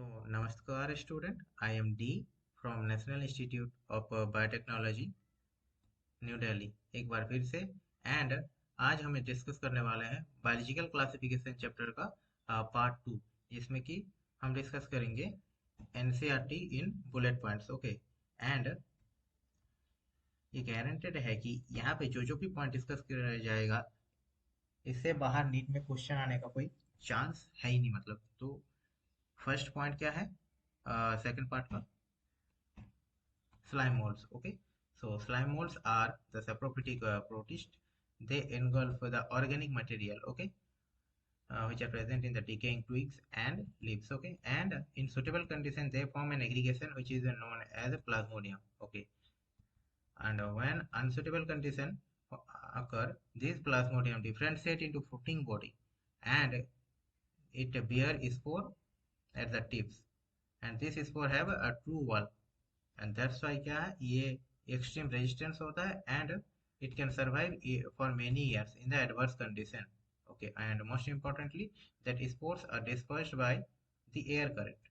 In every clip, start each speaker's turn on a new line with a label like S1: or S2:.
S1: So, Namaskar student, I am D from National Institute of Biotechnology, new Delhi एक बार फिर से। And आज हमें डिस्कस करने वाले हैं बायोलॉजिकल क्लासिफिकेशन चैप्टर का पार्ट 2, जिसमें कि हम डिस्कस करेंगे NCERT in bullet points. Okay. And ये गारंटेड है कि यहाँ पे जो जो भी पॉइंट डिस्कस किया जाएगा, इससे बाहर नीट में क्वेश्चन आने का कोई चांस है ही नहीं। मतलब तो फर्स्ट पॉइंट क्या है सेकंड पार्ट का? Slime molds. Okay, so slime molds are the saprophytic protist. They engulf the organic material. Okay, which are present in the decaying twigs and leaves. Okay, and in suitable condition they form an aggregation which is known as a plasmodium. Okay, and when unsuitable condition occur, this plasmodium differentiate into fruiting body, and it bear spore at the tips, and this spore have a true wall, and that's why क्या है ये extreme resistance होता है, and it can survive for many years in the adverse condition. Okay, and most importantly that spores are dispersed by the air current.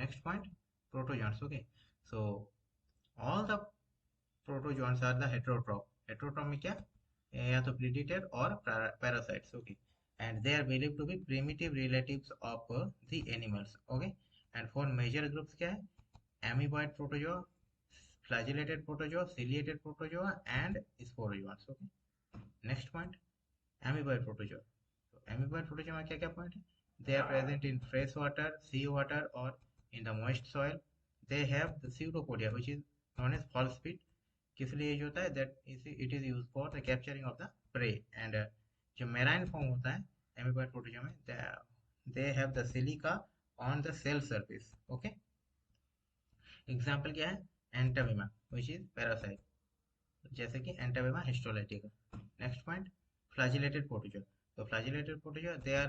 S1: Next point, protozoans. Okay, so all the protozoans are the heterotroph. Heterotroph में क्या या तो predator और parasites. Okay, and they are believed to be primitive relatives of the animals. Okay, and for major groups क्या है? Amoeboid protozoa, flagellated protozoa, ciliated protozoa, and sporozoans. Okay. Next point, amoeboid protozoa. So, amoeboid protozoa में क्या क्या point है? They are present in fresh water, sea water, or in the moist soil. They have the pseudopodia, which is known as false feet. किस लिए use होता है? That it is used for the capturing of the prey. And जो marine form होता है amoeboid protozoa में, they have the silica on the cell surface. Okay. Example क्या है? एंटामिमा विच इज पैरासाइट, जैसे कि Entamoeba histolytica. Next point, flagellated protozoa. तो flagellated protozoa they are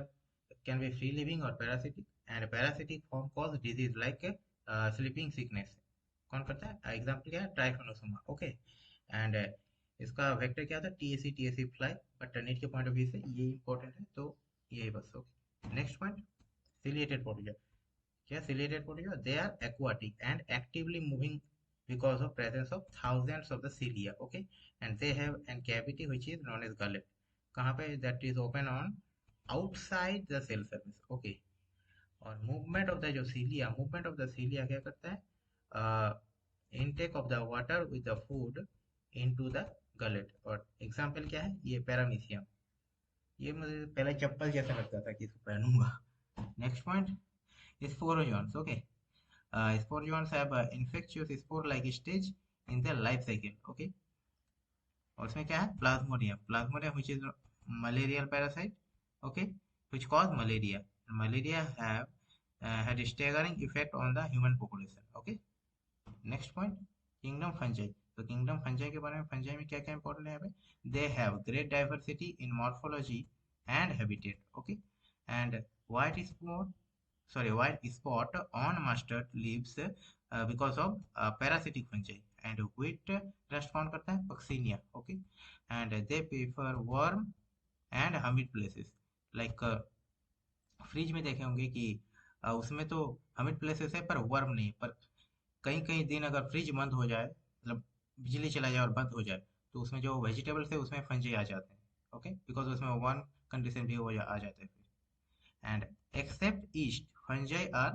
S1: can be free living और parasitic, and parasitic form cause disease like sleeping sickness. कौन करता है? Example क्या है? ट्राइफोनोसोमा। ओके। एंड इसका वेक्टर क्या था? टीएसी फ्लाई, बट नीट के पॉइंट ऑफ व्यू से ये इंपॉर्टेंट है, तो यही बस। Okay. Next point, ciliated protozoa. क्या ciliated protein? They are aquatic and actively moving because of presence of thousands of the cilia. Okay, and they have an cavity which is known as gullet. कहाँ पे? That is open on outside the cell surface. Okay, और movement of the जो cilia, movement of the cilia क्या करता है? Intake of the water with the food into the gullet. और example क्या है? ये पैरामीशियम। ये मुझे पहले चप्पल जैसा लगता था कि इसको पहनूंगा। Next point, sporozoans. Okay, sporozoans have infectious spore-like stage in their life cycle. Okay, और उसमें क्या है? Plasmodium. Plasmodium, which is malarial parasite. Okay, which cause malaria. Malaria have had a staggering effect on the human population. Okay. Next point, kingdom fungi. तो kingdom fungi के बारे में, fungi में क्या क्या important है यहाँ पे? They have great diversity in morphology and habitat. Okay, and white spot on mustard leaves because of parasitic fungi, and wheat rust कौन करता है? Puccinia. Okay, and they prefer warm and humid places like fridge में देखे होंगे कि उसमें तो humid places है पर वर्म नहीं, पर कई कई दिन अगर फ्रिज बंद हो जाए, मतलब बिजली चला जाए और बंद हो जाए, तो उसमें जो वेजिटेबल्स है उसमें फंजी आ जाते हैं। ओके, बिकॉज उसमें वन कंडीशन भी आ जाता है। And except yeast, fungi are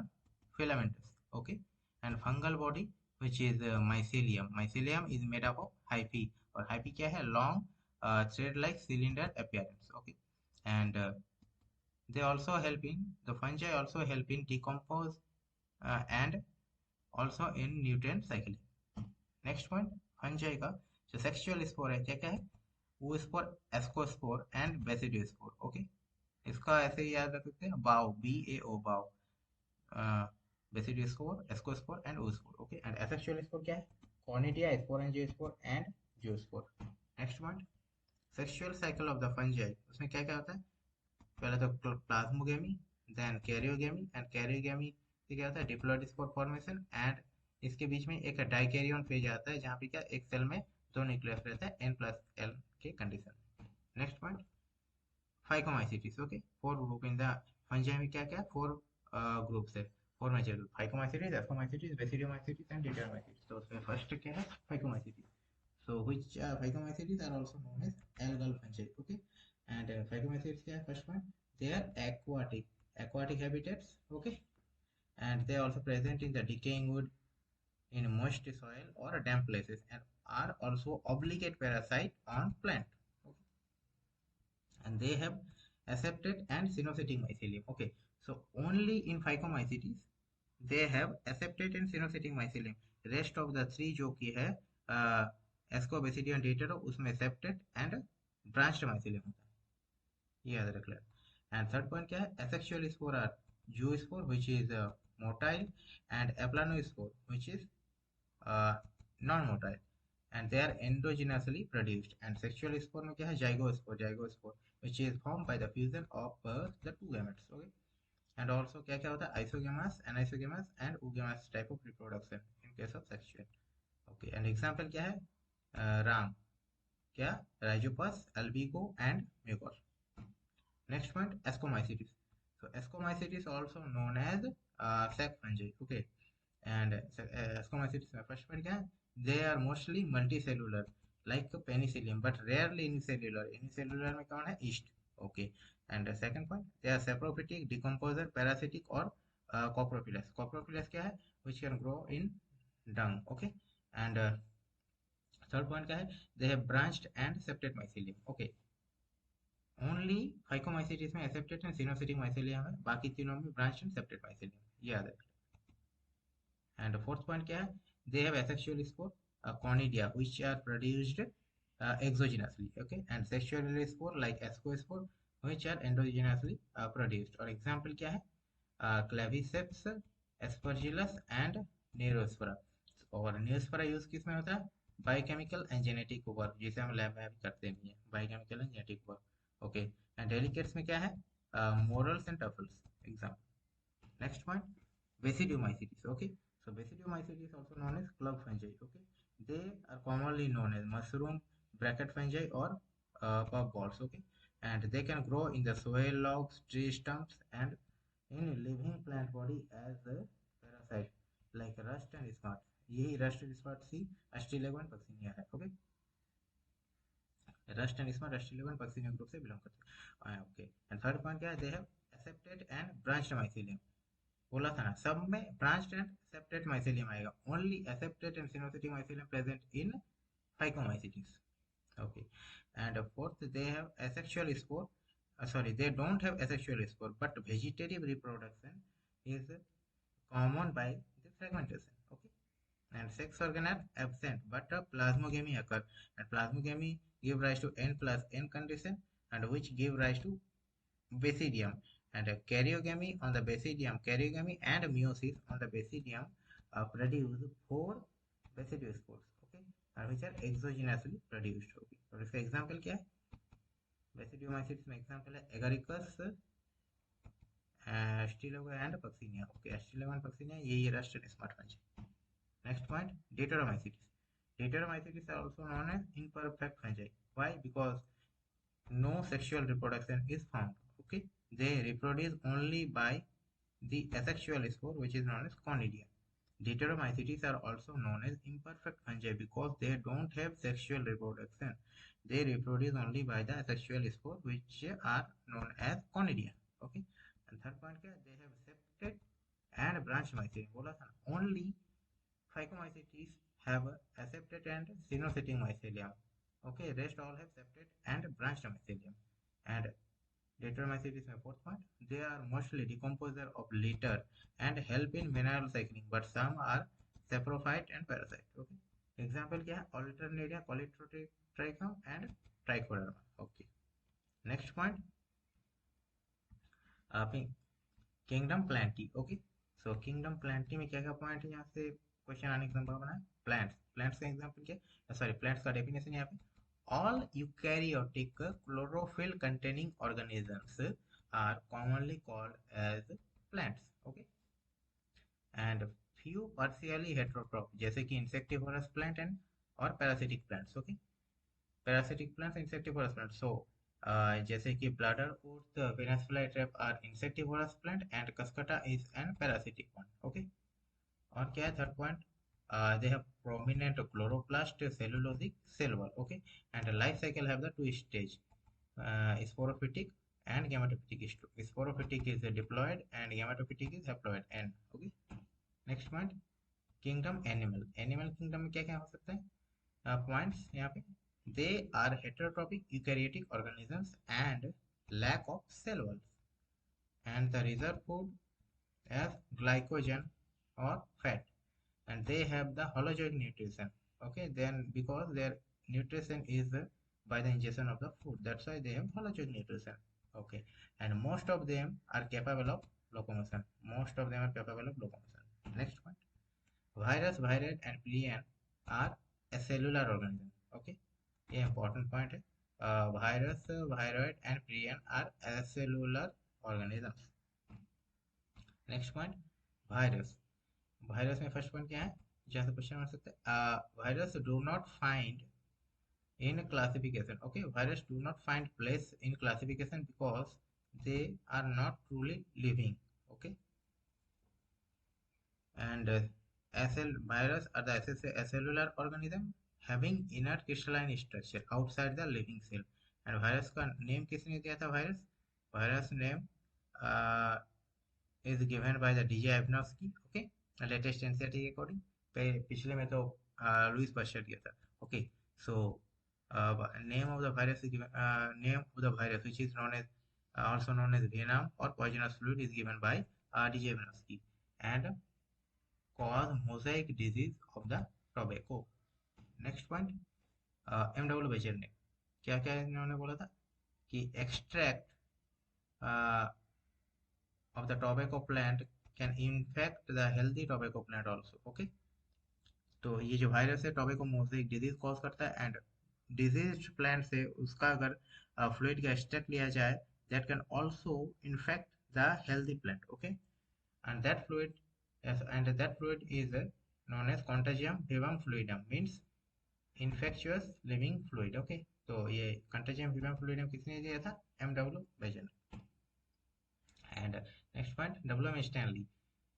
S1: filamentous. Okay, and fungal body which is mycelium. Mycelium is made up of hyphae, और hyphae क्या है? Long thread like cylinder appearance. Okay, and they also help in, the fungi also help in decompose and also in nutrient cycling. Next point, fungi का जो sexual spore है क्या क्या है? वो स्पोर एस्कोस्पोर एंड बेसिडोस्पोर। ओके, इसका ऐसे ही याद रख सकते हैं, BAO, BAO, BAO, basidiospore, ascospore and oospore. Okay, and asexual spore क्या है? Conidia, sporangiospore and zoospore. Next point, sexual cycle of the fungi. उसमें क्या क्या होता है? पहले तो plasmogamy, then karyogamy, and karyogamy से क्या होता है? डिप्लॉइड स्पोर फॉर्मेशन, एंड इसके बीच में एक डाइकैरियन फेज आता है जहाँ पे क्या एक सेल में दो न्यूक्लियस रहता है N+L के condition. Next point, phycomycetes. Okay, four group in the fungi में क्या क्या? फोर ग्रुप्स है। Four major group, phycomycetes, ascomycetes, basidiomycetes and deuteromycetes. तो उसमें फर्स्ट क्या है, फाइकोमाइसीटीज। So which phycomycetes are also known as algal fungi. Okay, and phycomycetes क्या है, first one, they are aquatic habitats. Okay, and they are also present in the decaying wood, in moist soil or damp places, and are also obligate parasite on plant. Okay, and they have accepted and cynocytic mycelium. Okay, so only in phycomycetes they have accepted and cynocytic mycelium. Rest of the three जो की है एस्कोबेसिडियम डेटरो, उसमें accepted and branched mycelium होता है, ये याद रख लें। एंड थर्ड पॉइंट क्या है, asexual spore are zoospore which is motile, and aplanospore which is uh, non-motile, and they are endogenously produced. And sexual spore में क्या है, zygospore which is formed by the fusion of the two gametes. Okay, and also क्या क्या होता है, isogamous, anisogamous and oogamous type of reproduction in case of sexual. Okay, and example क्या है, राम, क्या, Rhizopus, Albugo and Mucor. Next point, ascomycetes. So ascomycetes also known as sac fungi. Okay, and ascomycetes में first point क्या है, they are mostly multicellular like penicillium but rarely unicellular. Unicellular में कौन है, yeast. Okay, and second point, they are saprophytic, decomposer, parasitic or coprophilous. Coprophilous क्या है, which can grow in dung. Okay, and third point क्या है, they have branched and septate mycelium. Okay, only phycomycetes में aseptate and coenocytic mycelium है, बाकी तीनों में branch and septate mycelium, याद है। एंड फोर्थ पॉइंट क्या है, they have asexual spore conidia which are produced exogenously. Okay, and sexual spore like ascospore which are endogenously produced. और एग्जांपल क्या है, claviceps, aspergillus and neurospora। और न्यूस्फेरा use किस में होता है, बायोकेमिकल एंड जेनेटिक वर्क, जिसे हम लैब में भी करते भी हैं, biochemical and genetic work. Okay, and delicacies में क्या है, morels and truffles example. Next point, Basidiomycetes. Okay, so Basidiomycetes is also known as club fungi. Okay, they are commonly known as mushroom, bracket fungi, or puffballs. Okay, and they can grow in the soil, logs, tree stumps, and in living plant body as a parasite, like rust and smut. यही rust and smut सी Ustilago Puccinia है। Okay, rust and smut Ustilago Puccinia group से belong करते हैं। Okay, and third point क्या है, they have aseptate and branched mycelium. बोला था ना, सब में ब्रांच्ड एंड सेप्टेट माइसेलियम आएगा, only aseptate and coenocytic mycelium present in phycomycetes. Okay, and fourth, they have asexual spore, sorry, they don't have asexual spore but vegetative reproduction is common by the fragmentation. Okay, and sex organ are absent but plasmogamy occur, and plasmogamy give rise to n plus n condition, and which give rise to basidium, and karyogamy on the basidium, karyogamy and meiosis on the basidium produce four basidiospores. Okay, and which are exogenously produced. Okay, और इसका example क्या है, बेसिडियोमाइसिट्स में example है Agaricus, Ustilago and Puccinia. Okay, Ustilago and Puccinia ये rust and smut fungi. Next point, deuteromycetes. Heteromacytes are also known as imperfect fungi. Why? Because no sexual reproduction is found. Okay, they reproduce only by the asexual spore, which is known as conidia. Deuteromycetes are also known as imperfect fungi because they don't have sexual reproduction. They reproduce only by the asexual spore, which are known as conidia. Okay, and third point क्या, they have septate and branched mycelium। बोला था ना, only Phycomycetes have accepted and cynocytic mycelium. Okay, rest all have septate and branched mycelium. And Deuteromycetes में fourth point, they are mostly decomposer of litter and help in mineral cycling, but some are saprophyte and parasite. Okay, example क्या है, Alternaria, Polytrichum and Trichoderma. Okay, next point, kingdom Plantae. Okay, so kingdom Plantae में क्या क्या point है, यहाँ से question आने की संभावना है। प्लांट्स, प्लांट्स का एग्जांपल क्या है, सॉरी प्लांट्स का डेफिनेशन यहाँ पे, all eukaryotic chlorophyll containing organisms are commonly called as plants. Okay, and few partially heterotroph, जैसे कि इंसेक्टिवोरस प्लांट एंड और parasitic plants. Okay, parasitic plants, insectivorous plants. So जैसे कि bladderwort Venus fly trap are insectivorous plant and Cuscuta is an parasitic one. Okay. और क्या है third point? They have prominent chloroplast cellulosic cell wall. Okay. And the life cycle have the two stage, sporophytic and gametophytic. Sporophytic is diploid and gametophytic is haploid end. Okay. Next point, kingdom animal. Animal kingdom में क्या क्या हो सकता है? Points यहाँ पे, they are heterotrophic eukaryotic organisms and lack of cell walls and the reserve food as glycogen or fat, and they have the holozoic nutrition. Okay, then because their nutrition is by the ingestion of the food, that's why they have holozoic nutrition. Okay, and most of them are capable of locomotion. Most of them are capable of locomotion. Next one, virus, virus and prion are a cellular organism. Okay, ये important point है. Virus, viroid and prion are acellular organisms. Next point, virus. Virus में first point क्या है, जैसे question आ सकता है, virus do not find in classification. Okay, virus do not find place in classification because they are not truly living. Okay, and virus are the acellular organism having inert crystalline structure outside the living cell. and virus का name किसने दिया था? Virus name is given by the DJ Abnovsky. Okay, latest Ncert according. पिछले में तो Louis Pasteur दिया था. Okay, so name of the virus is given, name of the virus which is known as also known as venom or poisonous fluid is given by DJ Abnovsky and cause mosaic disease of the tobacco. Next point, MW Becher ने क्या क्या इन्होंने बोला था कि extract of the tobacco plant can infect the healthy tobacco plant also. Okay, तो ये जो वायरस है टोबैको मोज़ेक डिजीज कॉज करता है एंड डिजीज प्लांट से उसका अगर फ्लूइड का एक्सट्रैक्ट लिया जाए that can also infect the healthy plant. Okay, and that fluid, yes, and that fluid is known as contagium vivum fluidum, means infectious living fluid. Okay, तो ये contagium vivum fluidum किसने दिया था? MW basin. And next point, W.M. Stanley.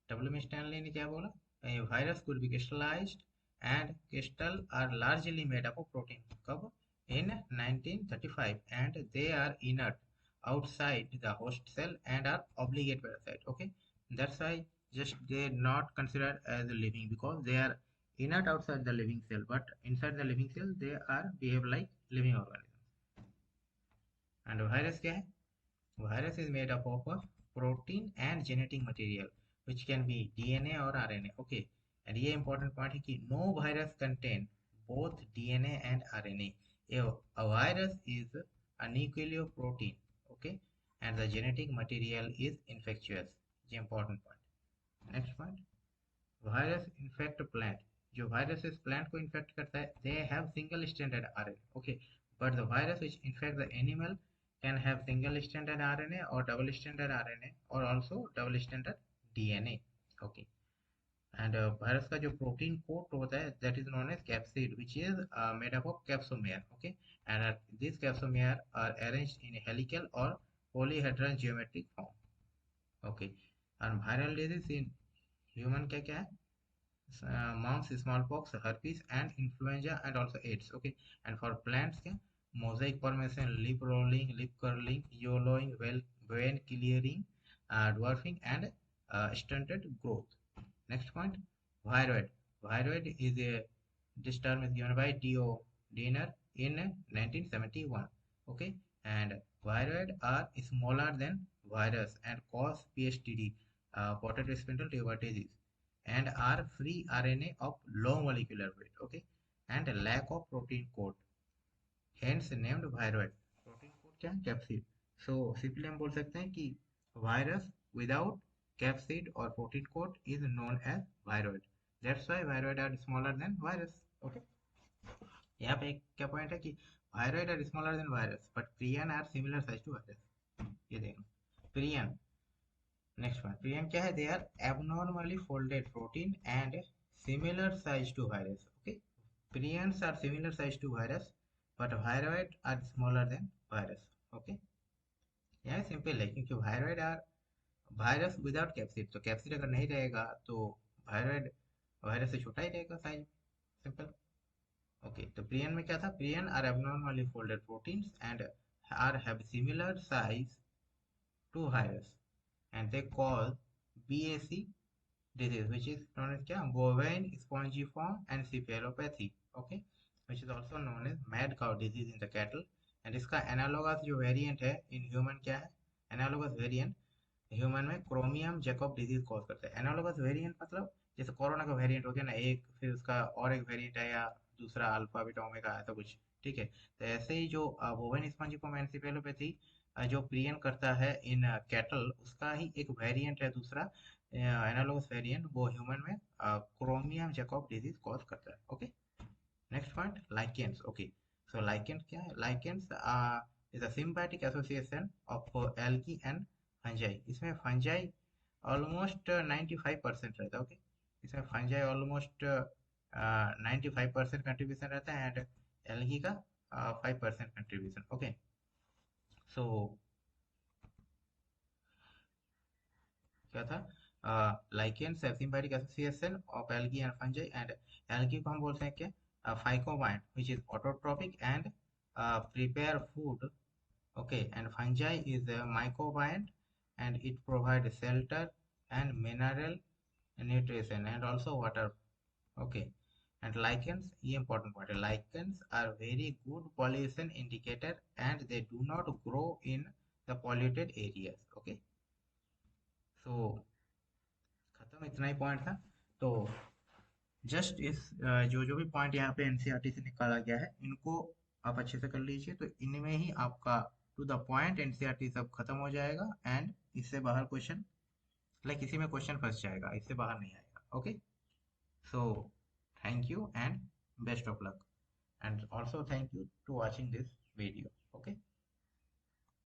S1: W.M. Stanley ने क्या बोला? A virus could be crystallized and crystal are largely made up of protein. कब? In 1935, and they are inert outside the host cell and are obligate parasite. Okay, that's why just they not considered as living because they are inert outside the living cell, but inside the living cell they are behave like living organisms. And virus क्या है? Virus is made up of a protein and genetic material which can be DNA or RNA. Okay, and ये important point है कि no virus contain both DNA and RNA. A virus is a nucleoprotein. Okay, and the genetic material is infectious. ये important point. Next point, virus infect plant. जो viruses plant को infect करता है, they have single stranded RNA. Okay, but the virus which infect the animal can have single stranded RNA or double stranded RNA or also double stranded DNA. Okay, and virus का जो protein coat होता है that is known as capsid, which is made up of capsomere. Okay, and these capsomere are arranged in helical or polyhedral geometric form. Okay, and viral disease in human क्या क्या है? Mumps, smallpox, herpes and influenza and also AIDS. Okay, and for plants क्या? Mosaic formation, lip rolling, lip curling, yellowing, vein clearing, dwarfing and stunted growth. Next point, viroid. Viroid is this term is given by D.O. Diener in 1971. Okay, and viroid are smaller than virus and cause PSTD, potato spindle tuber disease, and are free RNA of low molecular weight. Okay, and lack of protein coat, hence named viroid. Protein code क्या है? Capsid. So simply हम बोल सकते हैं कि virus without capsid और protein code is known as viroid. That's why viroid are smaller than virus. Okay, यहाँ पे एक क्या पॉइंट है कि viroid are smaller than virus but prion are similar size to virus. ये देखो प्रियन. नेक्स्ट वन, प्रियन क्या है? They are abnormally folded protein and similar size to virus. Okay, prions are similar size to virus but viroid are smaller than virus. Okay, यह simple है क्योंकि viroid are virus without capsid, तो capsid अगर नहीं रहेगा तो viroid virus से छोटा ही रहेगा साइज, सिंपल। ओके, तो प्रियन में क्या था, prion are abnormally folded proteins and are have similar size to virus and they cause BAC disease which is known as क्या, bovine spongiform encephalopathy, okay, which is also known as mad cow disease in the cattle। and इसका analogous जो variant है in human क्या है, analogous variant human में क्रोमियम Jakob disease cause करता है। एनालोगस वेरिएंट मतलब जैसे कोरोना का वेरिएंट हो गया ना एक, फिर उसका और एक वेरिएंट है या दूसरा अल्फा बीटा ओमेगा ऐसा कुछ, ठीक है। तो ऐसे ही जो बोवेन स्पॉन्जिफॉर्म एनसेफेलोपैथी जो प्रियन करता है इन कैटल, उसका ही एक वेरिएंट है दूसरा एनालोगस वेरिएंट, वो ह्यूमन में क्रोमियम जैकब डिजीज कॉज करता है। Okay, next point lichens. Okay, so lichens क्या है, lichens is a symbiotic association of algae and fungi. इसमें फंजाई ऑलमोस्ट 95% रहता है। ओके, इसमें फंजाई ऑलमोस्ट 95% कंट्रीब्यूशन रहता है एंड एल्गी का 5% कंट्रीब्यूशन। ओके, सो क्या था, lichens symbiotic association of algae and fungi and algae को हम बोलते हैं क्या, phycobiont which is autotrophic and prepare food. Okay, and fungi is a mycobiont and it provides shelter and mineral nutrition and also water. Okay, and lichens, ये important part है, lichens are very good pollution indicator and they do not grow in the polluted areas. Okay, so खत्म, इतना ही point था। तो just इस जो जो भी पॉइंट यहाँ पे एनसीईआरटी से निकाला गया है इनको आप अच्छे से कर लीजिए, तो इनमें ही आपका टू द पॉइंट एनसीईआरटी सब खत्म हो जाएगा एंड इससे बाहर क्वेश्चन, लाइक इसी में क्वेश्चन फंस जाएगा, इससे बाहर नहीं आएगा। Okay, so thank you and best of luck and also thank you to watching this video. Okay.